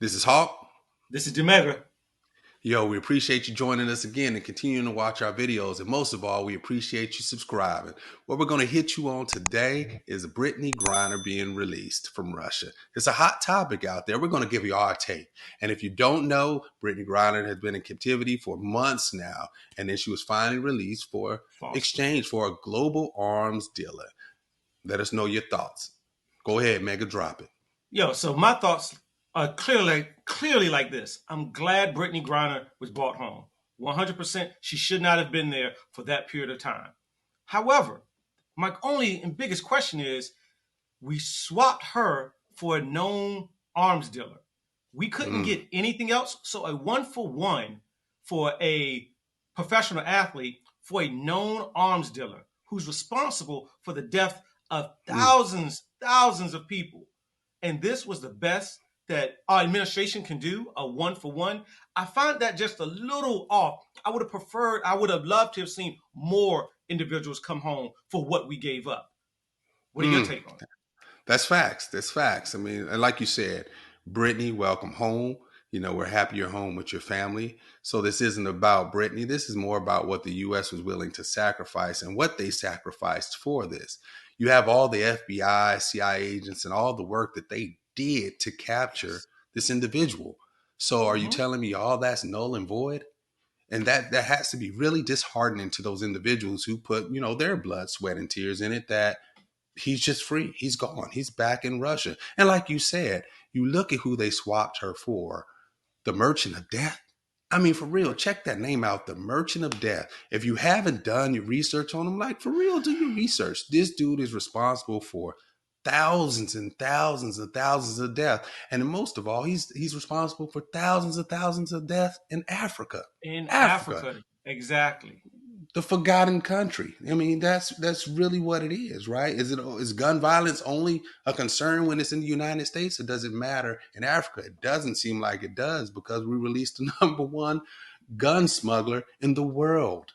This is Hawk. This is Demega. Yo, we appreciate you joining us again and continuing to watch our videos. And most of all, we appreciate you subscribing. What we're going to hit you on today is Brittany Griner being released from Russia. It's a hot topic out there. We're going to give you our take. And if you don't know, Brittany Griner has been in captivity for months now. And then she was finally released for False. exchange for a global arms dealer. Let us know your thoughts. Go ahead, Mega, drop it. So my thoughts are clearly like this. I'm glad Brittany Griner was brought home. 100%, she should not have been there for that period of time. However, my only and biggest question is, we swapped her for a known arms dealer. We couldn't get anything else, so a 1-for-1 for a professional athlete for a known arms dealer who's responsible for the death of thousands of people. And this was the best that our administration can do, a 1-for-1. I find that just a little off. I would have loved to have seen more individuals come home for what we gave up. What are your take on it? That's facts. That's facts. I mean, and like you said, Brittany, welcome home. You know, we're happy you're home with your family. So this isn't about Brittany. This is more about what the U.S. was willing to sacrifice and what they sacrificed for this. You have all the FBI, CIA agents, and all the work that they did to capture this individual. So are you telling me all that's null and void? And that has to be really disheartening to those individuals who put, their blood, sweat, and tears in it, that he's just free. He's gone. He's back in Russia. And like you said, you look at who they swapped her for, the Merchant of Death. I mean, for real, check that name out, the Merchant of Death. If you haven't done your research on him, like for real, do your research. This dude is responsible for thousands and thousands and thousands of deaths. And most of all, he's responsible for thousands of deaths in Africa. In Africa. Africa, exactly. The forgotten country. I mean, that's really what it is, right? Is gun violence only a concern when it's in the United States? Or does it matter in Africa? It doesn't seem like it does, because we released the number one gun smuggler in the world.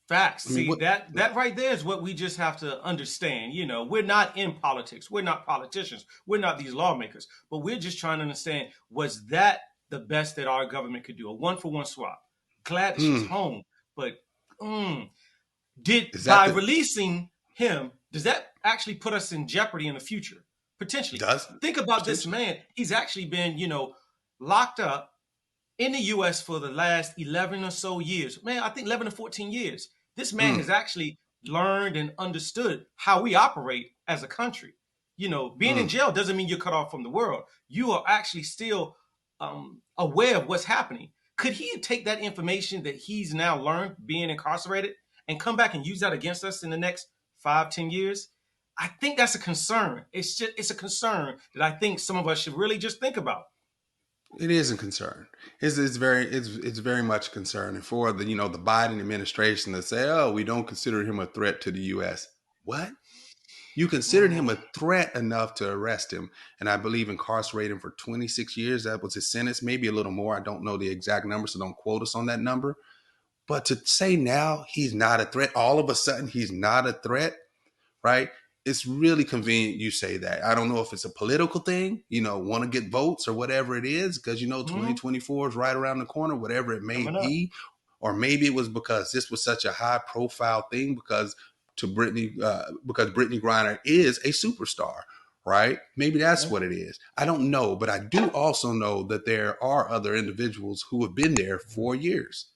Facts. I mean, See, that right there is what we just have to understand. We're not in politics. We're not politicians. We're not these lawmakers. But we're just trying to understand, was that the best that our government could do? A 1-for-1 swap. Glad that she's home. But by releasing him, does that actually put us in jeopardy in the future? Potentially. Think about this man. He's actually been, locked up in the U.S. for the last 11 or so years. Man, I think 11 to 14 years. This man has actually learned and understood how we operate as a country. Being in jail doesn't mean you're cut off from the world. You are actually still aware of what's happening. Could he take that information that he's now learned being incarcerated and come back and use that against us in the next 5-10 years? I think that's a concern. It's a concern that I think some of us should really just think about. It is a concern. It's very much a concern. And for the the Biden administration to say, oh, we don't consider him a threat to the U.S. What? You considered him a threat enough to arrest him, and I believe incarcerate him for 26 years. That was his sentence, maybe a little more. I don't know the exact number, so don't quote us on that number. But to say now he's not a threat, all of a sudden he's not a threat, right? It's really convenient you say that. I don't know if it's a political thing, want to get votes or whatever it is, because 2024 is right around the corner, whatever it may be. Or maybe it was because this was such a high profile thing because Brittany Griner is a superstar, right? Maybe that's what it is. I don't know, but I do also know that there are other individuals who have been there for years,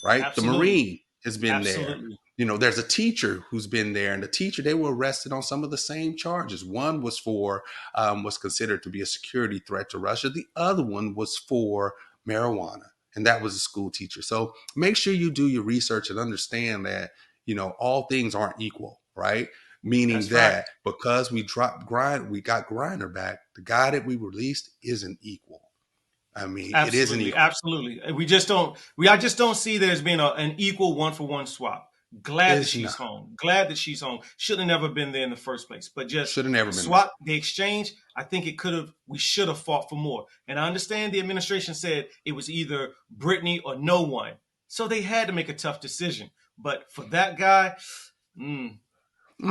right? Absolutely. The Marine has been Absolutely. there. There's a teacher who's been there, and the teacher, they were arrested on some of the same charges. One was was considered to be a security threat to Russia. The other one was for marijuana, and that was a school teacher. So make sure you do your research and understand that, all things aren't equal, right? Meaning That's that right. because we got Griner back, the guy that we released isn't equal. I mean, it isn't equal. Absolutely. I just don't see there's been an equal 1-for-1 swap. Glad that she's home. Glad that she's home. Should have never been there in the first place. But just should have never been swap the exchange. I think we should have fought for more. And I understand the administration said it was either Brittany or no one. So they had to make a tough decision. But for that guy, I'm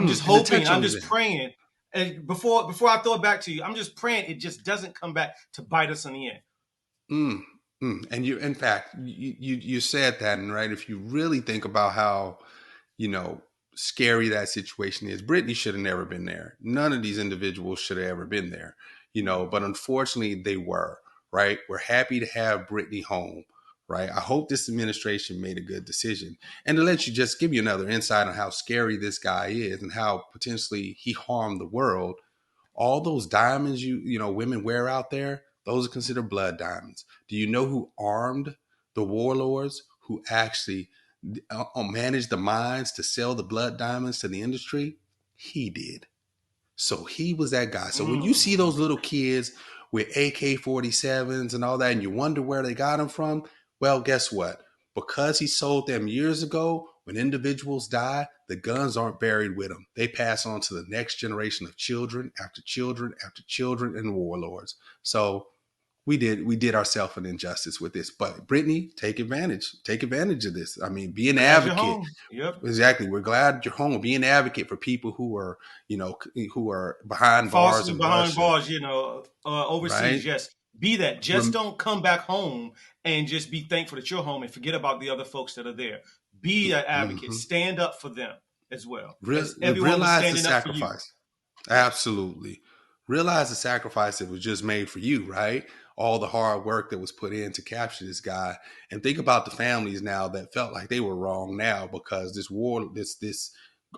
just hoping, I'm just praying. And before I throw it back to you, I'm just praying it just doesn't come back to bite us in the end. Mm, And you, in fact, you said that, and right. If you really think about how, you know, scary that situation is, Brittany should have never been there. None of these individuals should have ever been there, but unfortunately they were. Right. We're happy to have Brittany home. Right. I hope this administration made a good decision. And to let you just give you another insight on how scary this guy is and how potentially he harmed the world, all those diamonds women wear out there, those are considered blood diamonds. Do you know who armed the warlords who actually managed the mines to sell the blood diamonds to the industry? He did. So he was that guy. So when you see Mm-hmm. those little kids with AK-47s and all that, and you wonder where they got them from, well, guess what? Because he sold them years ago, when individuals die, the guns aren't buried with them. They pass on to the next generation of children after children after children and warlords. So we did ourselves an injustice with this. But Brittany, take advantage of this. I mean, be an Glad you're advocate. home. Yep. Exactly. We're glad you're home. Be an advocate for people who are behind bars Falsely in behind Russia, bars, overseas. right? Yes, be that. Just Rem- don't come back home and just be thankful that you're home and forget about the other folks that are there. Be an advocate. mhm. Stand up for them as well Re- as everyone was Realize the standing up for you. sacrifice. Absolutely. Realize the sacrifice that was just made for you, right? All the hard work that was put in to capture this guy. And think about the families now that felt like they were wrong now because this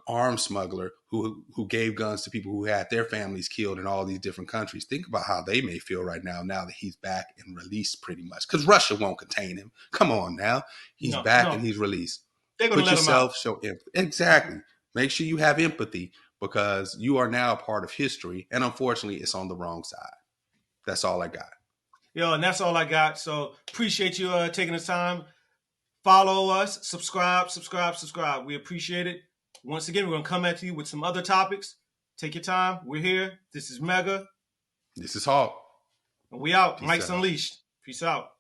arms smuggler who gave guns to people who had their families killed in all these different countries. Think about how they may feel right now that he's back and released pretty much. Because Russia won't contain him. Come on now. He's No, back and no, he's released. they're gonna Put let them out. yourself, show empathy. Exactly. Make sure you have empathy because you are now a part of history. And unfortunately, it's on the wrong side. That's all I got. And that's all I got. So appreciate you taking the time. Follow us, subscribe. We appreciate it. Once again, we're gonna come at you with some other topics. Take your time. We're here. This is Mega, This is Hawk. and we out. Peace Mike's out. Unleashed. Peace out.